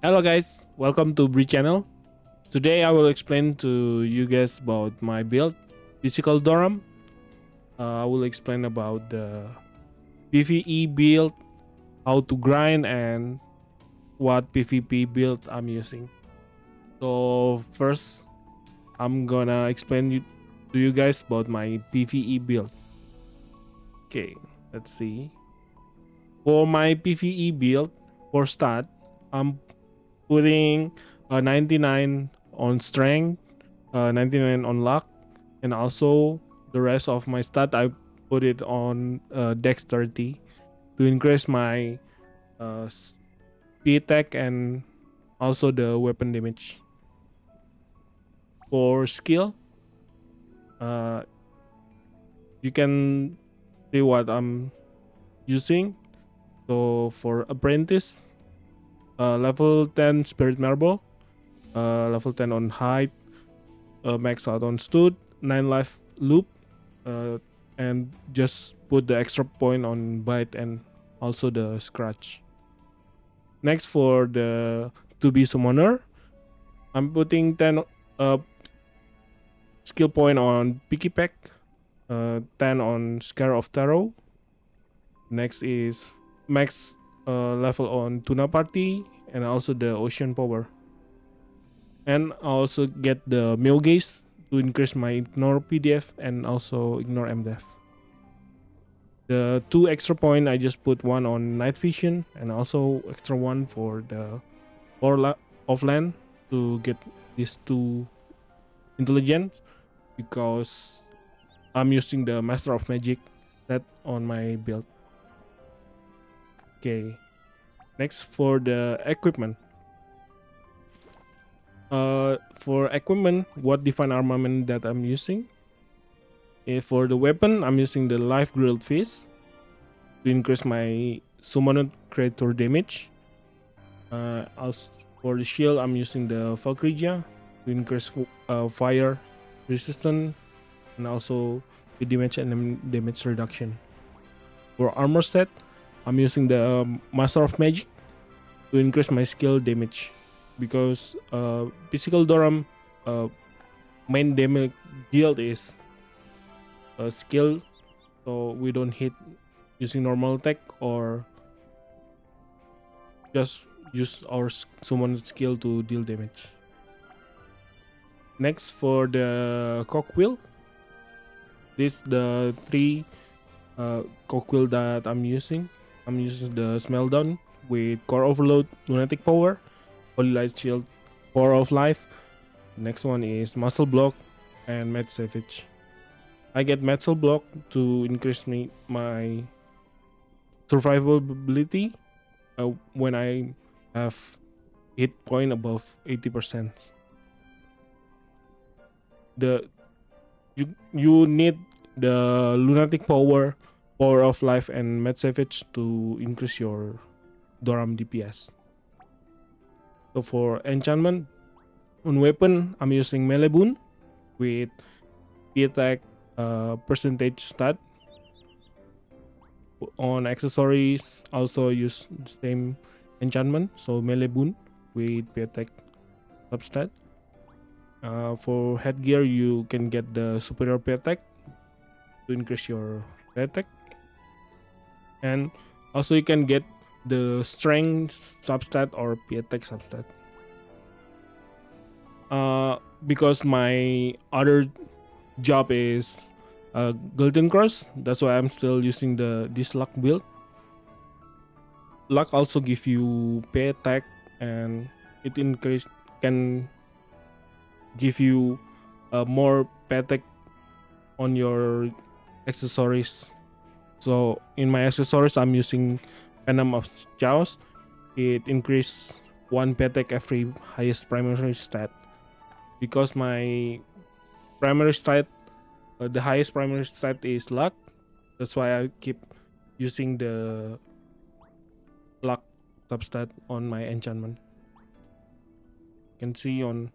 Hello guys, welcome to Bry Channel. Today I will explain to you guys about my build, physical Doram. I will explain about the PvE build, how to grind, and what PvP build I'm using. So first, I'm gonna explain to you guys about my PvE build. Okay, let's see. For my PvE build, for start, I'm putting 99 on strength, 99 on luck, and also the rest of my stat I put it on dexterity to increase my speed attack and also the weapon damage. For skill, uh, you can see what I'm using. So for apprentice, level 10 spirit marble, level 10 on height, max out on stud, 9 life loop, and just put the extra point on bite and also the scratch. Next, for the to be summoner, I'm putting 10 skill point on picky pack, 10 on scare of tarot. Next is max level on tuna party and also the ocean power. And I also get the mail gaze to increase my ignore PDF and also ignore MDEF. The 2 extra point I just put one on night vision and also extra one for the offline to get these 2 intelligence because I'm using the master of magic set on my build. Okay, next for the equipment. For equipment, what define armament that I'm using? For the weapon, I'm using the live grilled fish to increase my summoned creature damage. Also for the shield, I'm using the Valkyria to increase fire resistance and also the damage and damage reduction. For armor set, I'm using the Master of Magic to increase my skill damage because physical Doram main damage deal is skill, so we don't hit using normal attack or just use our summon skill to deal damage. Next, for the cogwheel, this the 3 cogwheel that I'm using. I'm using the Smeltdown with Core Overload, Lunatic Power, Holy Light Shield, Power of Life. Next one is Muscle Block and Mad Savage. I get Muscle Block to increase my survivability when I have hit point above 80%. The you need the Lunatic Power, Power of Life, and Mad Savage to increase your Doram DPS. So for enchantment on weapon, I'm using melee boon with P attack percentage stat. On accessories, also use the same enchantment, so melee boon with P attack substat. For headgear, you can get the superior P attack to increase your P attack, and also you can get the strength substat or P attack substat. Because my other job is Golden Cross, that's why I'm still using this luck build. Luck also give you pay attack and it can give you more pay attack on your accessories. So in my accessories, I'm using Venom of Chaos. It increase 1 pay attack every highest primary stat. Because my primary stat, the highest primary stat is luck. That's why I keep using the luck substat on my enchantment. You can see on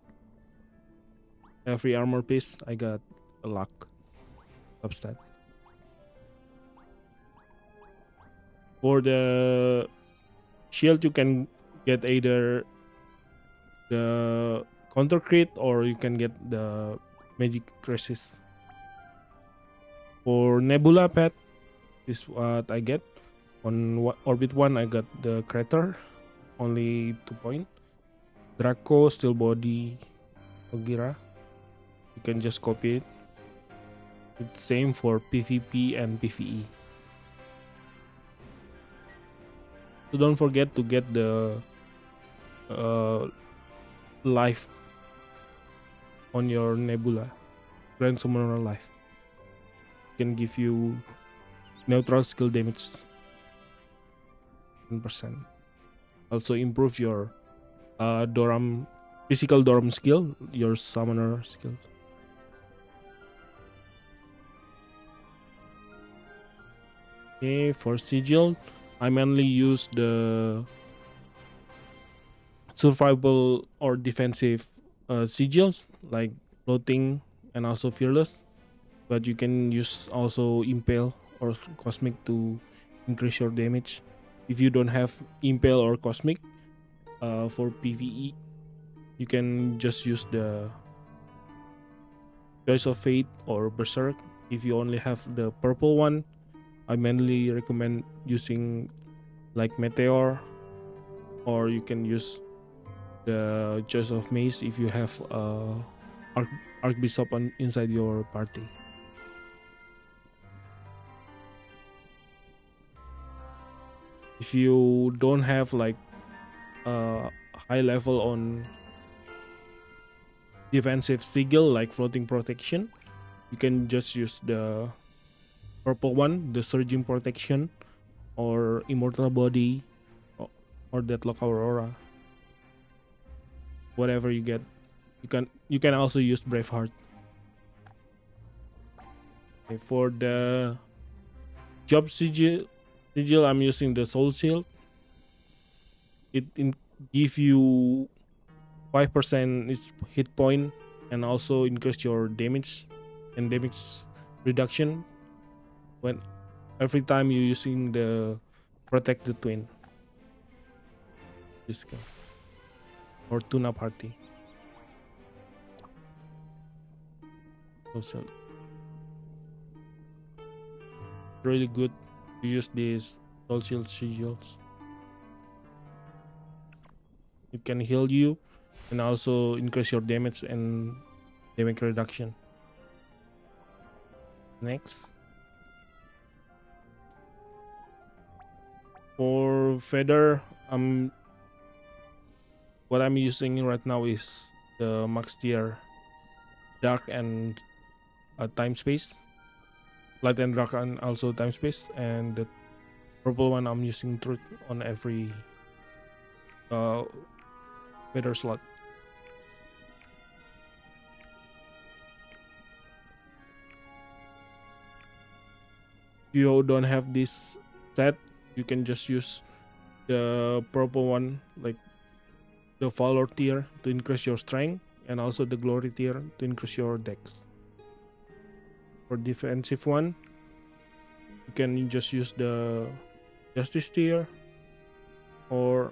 every armor piece I got a luck substat. For the shield, you can get either the counter crit, or you can get the magic resist. For Nebula pet, is what I get. On Orbit 1, I got the Crater, only 2 point. Draco, Steel Body, Ogira. You can just copy it. It's same for PvP and PvE. So don't forget to get the life on your Nebula. Grand Summoner life can give you neutral skill damage 10%. Also improve your Doram, physical Doram skill, your summoner skill. Okay, for sigil, I mainly use the survival or defensive sigils like floating and also fearless, but you can use also impale or cosmic to increase your damage. If you don't have impale or cosmic for PvE, you can just use the choice of fate or berserk. If you only have the purple one, I mainly recommend using like meteor, or you can use the choice of mace if you have archbishop inside your party. If you don't have like high level on defensive sigil like floating protection, you can just use the purple one, the surging protection, or immortal body, or deadlock aurora. Whatever you get, you can also use Braveheart. Okay, for the job sigil, I'm using the soul shield. It give you 5% hit point and also increase your damage and damage reduction when every time you're using the protect the twin. This guy or tuna party. Also really good to use these soul shield sigils. It can heal you and also increase your damage and damage reduction. Next, for feather, what I'm using right now is the max tier dark and time space, light and dark, and also time space, and the purple one I'm using truth on every feather slot. If you don't have this set, you can just use the purple one, like the Valor tier, to increase your strength, and also the Glory tier to increase your dex. For defensive one, you can just use the Justice tier, or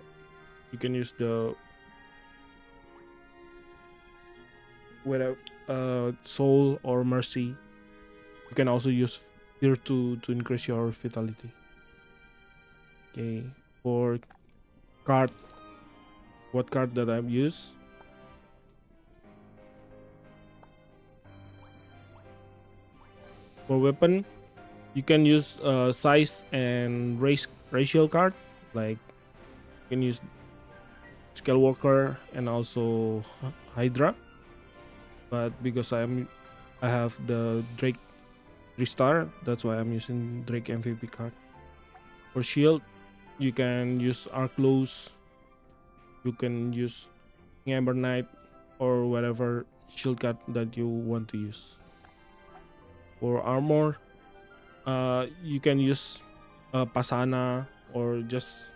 you can use the Soul or Mercy. You can also use tier 2 to increase your vitality. Okay, for card, what card that I've used? For weapon, you can use size and racial card, like you can use Scalewalker and also Hydra, but because I have the Drake 3-star, that's why I'm using Drake MVP card. For shield, you can use Arclose, you can use Amber Knight, or whatever shield card that you want to use. For armor, you can use Pasana or just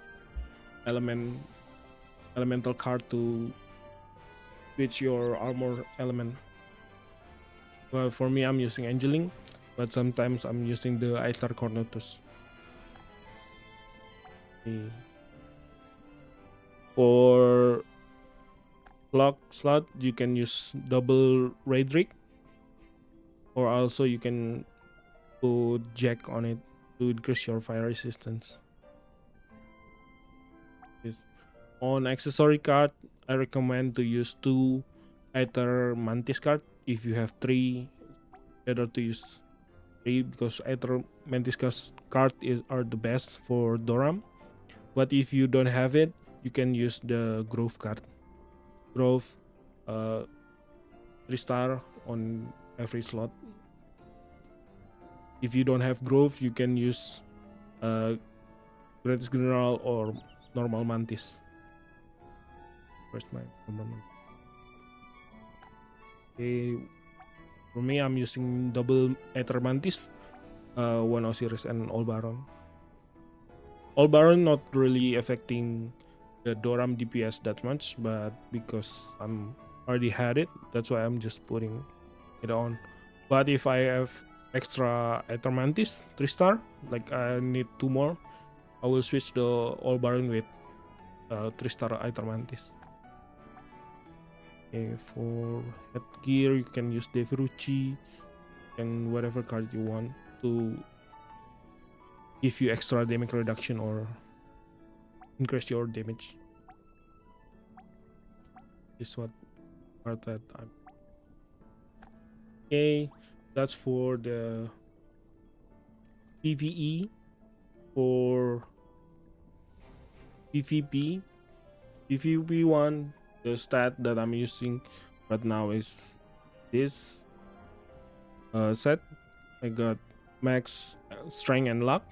elemental card to switch your armor element. Well, for me, I'm using Angeling, but sometimes I'm using the Aether Cornutus. Okay. For clock slot, you can use double Ragnarok, or also you can put jack on it to increase your fire resistance. Yes. On accessory card, I recommend to use 2 Aether Mantis card. If you have 3, better to use 3 because Aether Mantis card are the best for Doram. But if you don't have it, you can use the Grove card. Grove, 3-star on every slot. If you don't have Grove, you can use Greatest General or normal Mantis. Where's my normal Mantis? Okay, for me, I'm using double Aether Mantis, 1 Osiris and All Baron. All Baron not really affecting the Doram DPS that much, but because I'm already had it, that's why I'm just putting it on. But if I have extra Aether Mantis 3-star, like I need 2 more, I will switch the All Baron with 3-star Aether Mantis. Okay, for headgear, you can use Deviruchi and whatever card you want to give you extra damage reduction or increase your damage. This is what part that I'm. Okay, that's for the PvE. For PvP, PvP one, the stat that I'm using right now is this set. I got max strength and luck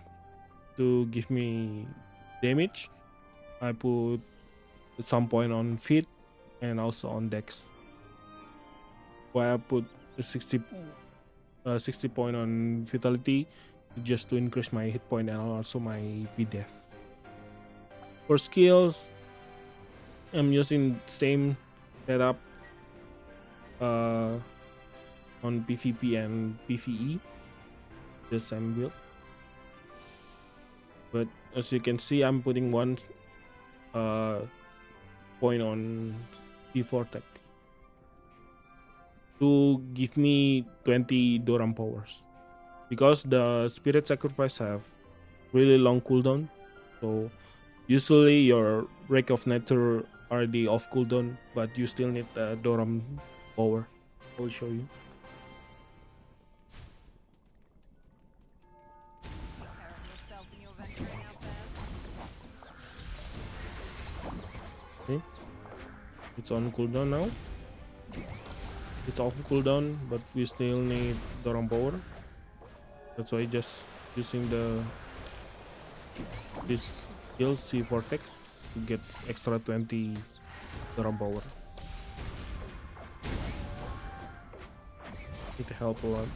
to give me damage. I put at some point on feet and also on dex. Why I put 60 point on vitality just to increase my hit point and also my BDF. For skills, I'm using same setup on PvP and PvE, the same build. But as you can see, I'm putting 1 point on C4 to give me 20 Doram powers, because the Spirit Sacrifice have really long cooldown. So usually your Wreck of Nature already off cooldown, but you still need the Doram power. I'll show you. Okay, it's on cooldown now. It's off cooldown, but we still need Doram power. That's why just using this skill C Vortex to get extra 20 Doram power. It helps a lot.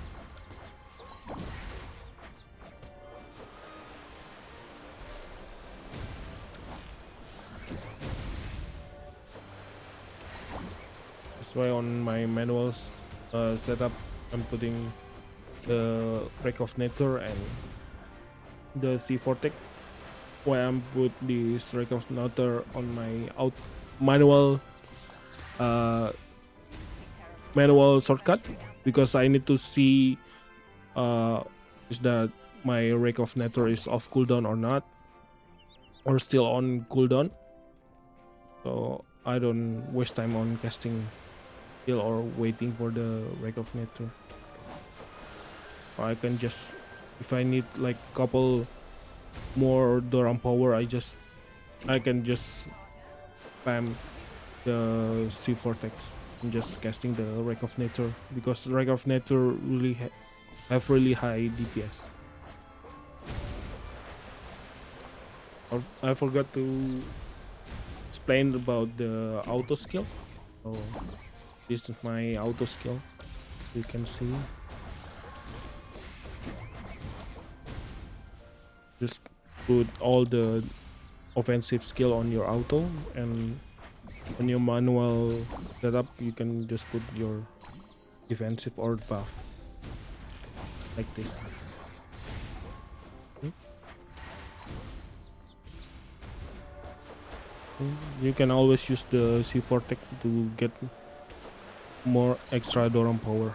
That's why on my manuals setup, I'm putting the Wreck of Nature and the C4 Tech. Why I'm put this Wreck of Nature on my manual shortcut, because I need to see is that my Wreck of Nature is off cooldown or not, or still on cooldown, so I don't waste time on casting skill or waiting for the Wreck of Nature. Or I can just, if I need like couple more Doram power, I can just spam the C4 text and just casting the Wreck of Nature, because Wreck of Nature really have really high DPS. I forgot to explain about the auto skill. So this is my auto skill. You can see. Just put all the offensive skill on your auto, and on your manual setup you can just put your defensive or buff like this. You can always use the C4 tech to get more extra Doram power.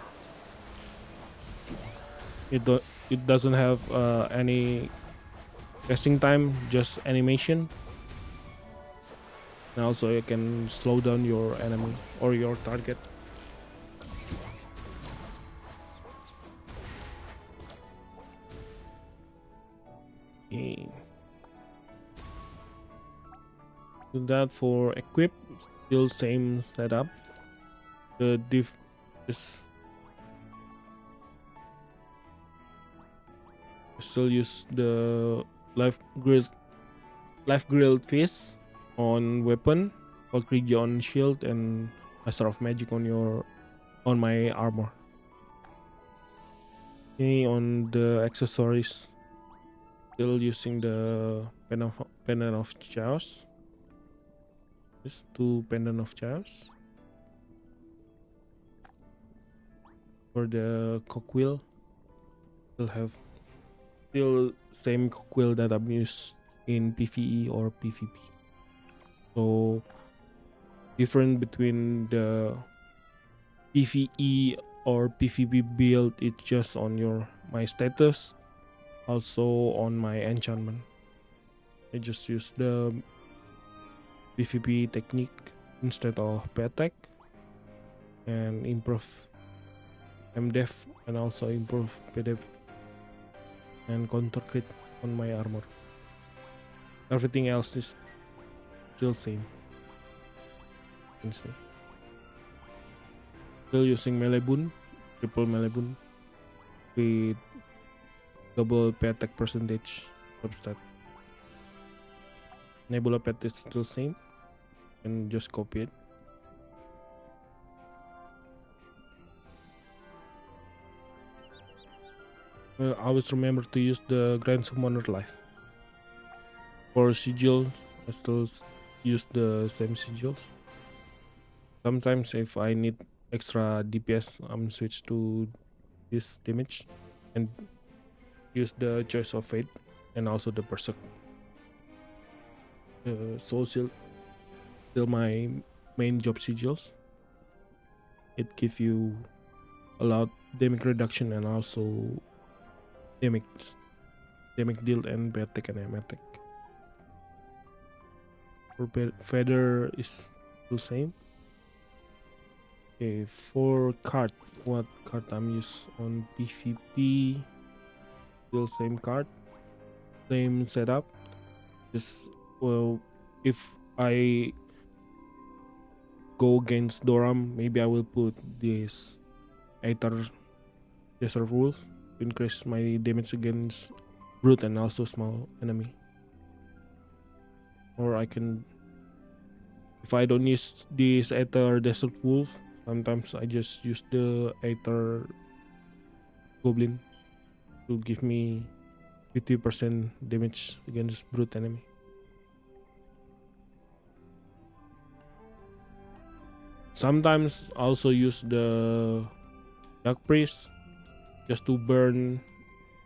It doesn't have any casting time, just animation. And also you can slow down your enemy or your target. Okay. Do that for equip, still same setup. The diff is still use the life grilled fish on weapon, Valkyrie on shield, and Master of Magic on my armor. Okay, on the accessories, still using the pendant of chaos. Just 2 pendant of chaos. For the cockwheel, still same cockwheel that I'm used in PvE or PvP. So different between the PvE or PvP build, it's just on my status, also on my enchantment. I just use the PvP technique instead of attack, and improve MDef, and also improve PDF and counter crit on my armor. Everything else is still same. Still using melee boon, triple melee boon with double pet attack percentage substat. Nebula pet is still same, and just copy it. Well, always remember to use the Grand Summoner Life. For sigil, I still use the same sigils. Sometimes if I need extra DPS, I'm switch to this damage and use the Choice of Fate and also the Berserk. Soul Shield, still my main job sigils. It gives you a lot damage reduction and also damage deal and bad attack and aim attack. For feather is the same. Okay, for card, what card I'm use on PvP? Still same card, same setup. Just if I go against Doram, maybe I will put this Aether Desert Wolf to increase my damage against brute and also small enemy. Or I can, if I don't use this Aether Desert Wolf, sometimes I just use the Aether Goblin to give me 50% damage against brute enemy. Sometimes also use the Dark Priest just to burn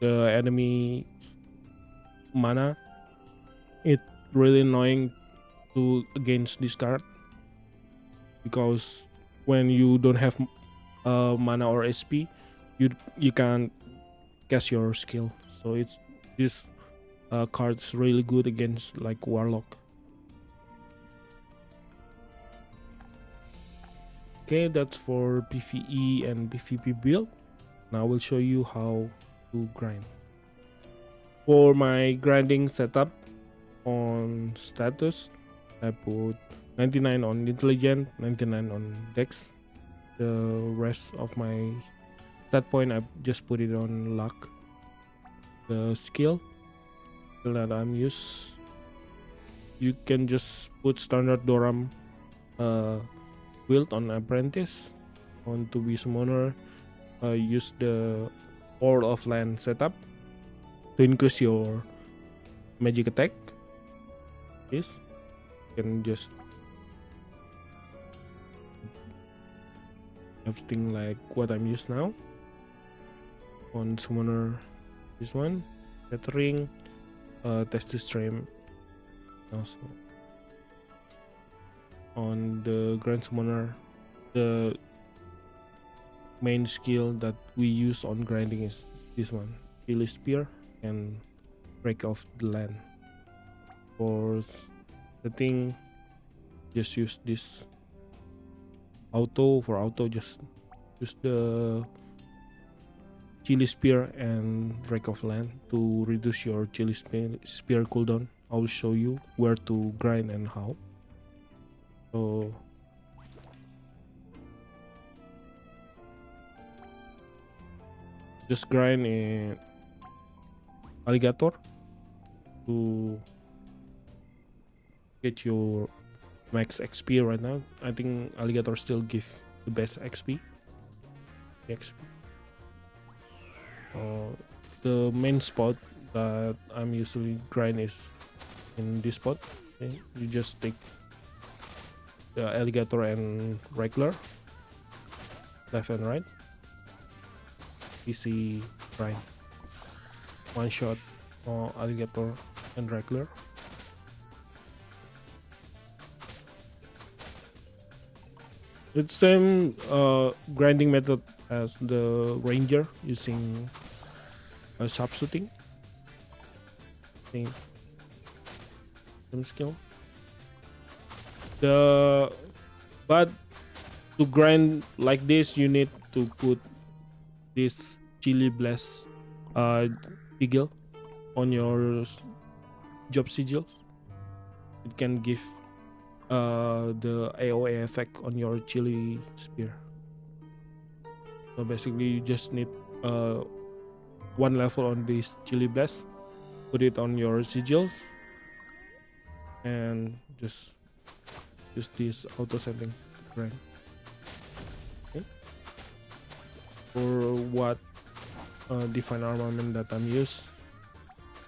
the enemy mana. It's really annoying to against this card because when you don't have mana or SP, you can't cast your skill. So this card's really good against like Warlock. Okay, that's for PvE and PvP build. Now I will show you how to grind. For my grinding setup on status, I put 99 on intelligent, 99 on dex. The rest of my stat point I just put it on luck. The skill that I'm use, you can just put standard Doram build on apprentice. On to be summoner, use the All of Land setup to increase your magic attack. This you can just everything like what I'm used now. On summoner, this one, Gathering, test stream also. on the Grand Summoner, the main skill that we use on grinding is this one, Chili Spear and Break of the Land. For the thing, just use this auto. For auto, just use the Chili Spear and Break of Land to reduce your Chili Spear cooldown. I will show you where to grind and how. So just grind in Alligator to get your max XP right now. I think Alligator still give the best XP. The main spot that I'm usually grind is in this spot. Okay? You just take the Alligator and regular, left and right, easy grind, one shot Alligator and regular. It's same grinding method as the Ranger, using sharpshooting. Same skill. But to grind like this, you need to put this Chili Blast sigil on your job sigils. It can give the AOA effect on your Chili Spear. So basically, you just need one level on this Chili Blast, put it on your sigils, and just use this auto setting to grind. Okay. For what define armament that I'm used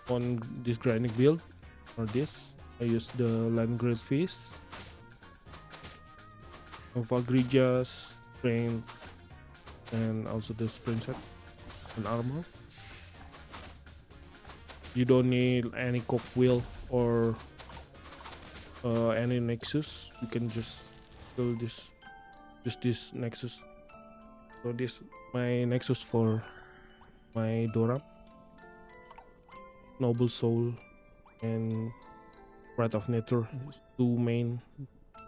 on this grinding build, for this I use the Land Grilled Fish, Valgrija's strength, and also the sprint set and armor. You don't need any cog wheel or any nexus. You can just build this, just this nexus. So this my nexus for my Doram, Noble Soul and Wrath of Nature is two main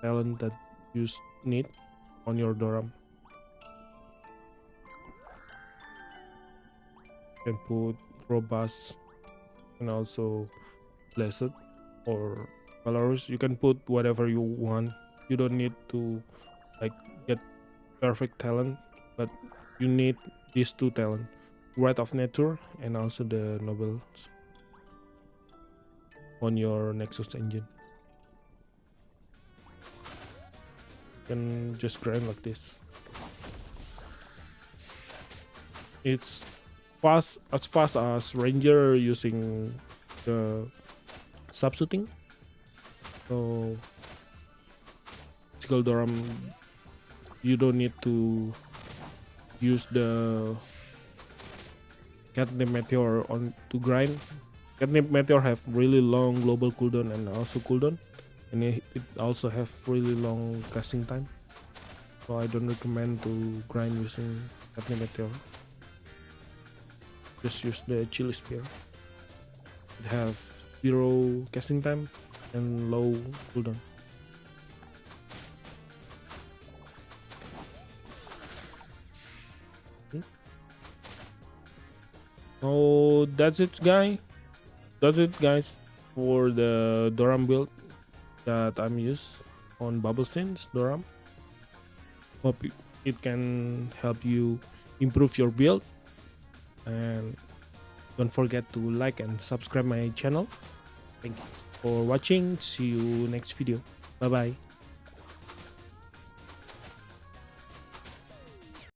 talent that you need on your Doram. You can put Robust and also Blessed or Valorous. You can put whatever you want. You don't need to like get perfect talent, but you need these two talent, Wrath of Nature and also the Noble on your Nexus engine. You can just grind like this. It's fast as Ranger using the sub-shooting. So Skull Doram, you don't need to use the Catnip Meteor on to grind. Catnip Meteor have really long global cooldown and also cooldown, and it also have really long casting time. So I don't recommend to grind using Catnip Meteor. Just use the Chili Spear. It have 0 casting time and low cooldown. So that's it, guys, for the Doram build that I'm used on BubbLesinz Doram. Hope it can help you improve your build, and don't forget to like and subscribe my channel. Thank you for watching. See you next video. Bye bye.